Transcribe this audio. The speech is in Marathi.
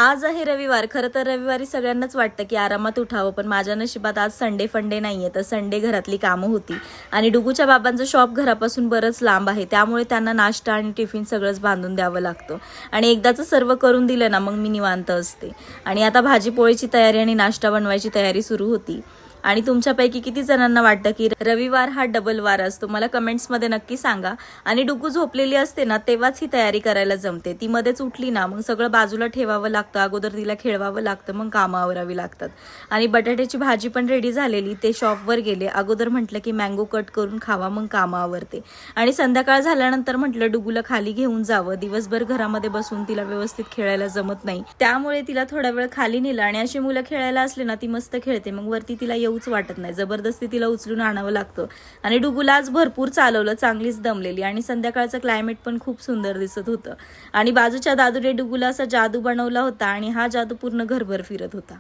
आज आहे रविवार. खरं तर रविवारी सगळ्यांनाच वाटतं की आरामात उठावं, पण माझ्या नशिबात आज संडे फंडे नाहीये. तर संडे घरातली कामं होती आणि डुगूच्या बाबांचं शॉप घरापासून बरंच लांब आहे, त्यामुळे त्यांना नाश्ता आणि टिफिन सगळंच बांधून द्यावं लागतं. आणि एकदाचं सर्व करून दिलं ना मग मी निवांत असते. आणि आता भाजी पोळीची तयारी आणि नाश्ता बनवायची तयारी सुरू होती. आणि तुमच्यापैकी किती जणांना वाटतं की रविवार हा डबल वार असतो? मला कमेंट्समध्ये नक्की सांगा. आणि डुगू झोपलेली असते ना तेव्हाच ही तयारी करायला जमते. ती मध्येच उठली ना मग सगळं बाजूला ठेवावं लागतं, अगोदर तिला खेळवावं लागतं, मग कामं आवरावी लागतात. आणि बटाट्याची भाजी पण रेडी झालेली, ते शॉपवर गेले. अगोदर म्हटलं की मँगो कट करून खावा, मग कामं आवरते. आणि संध्याकाळ झाल्यानंतर म्हटलं डुगूला खाली घेऊन जावं. दिवसभर घरामध्ये बसून तिला व्यवस्थित खेळायला जमत नाही, त्यामुळे तिला थोडा वेळ खाली नेलं. आणि अशी मुलं खेळायला असले ना ती मस्त खेळते, मग वरती तिला येऊच वाटत नाही, जबरदस्ती तिला उचलून आणावं लागतं. आणि डुगूला आज भरपूर चालवलं, चांगलीच दमलेली. आणि संध्याकाळचं क्लायमेट पण खूप सुंदर दिसत होतं. आणि बाजूच्या दादूने डुगूला असा जादू बनवला होता आणि हा जादू पूर्ण घरभर फिरत होता.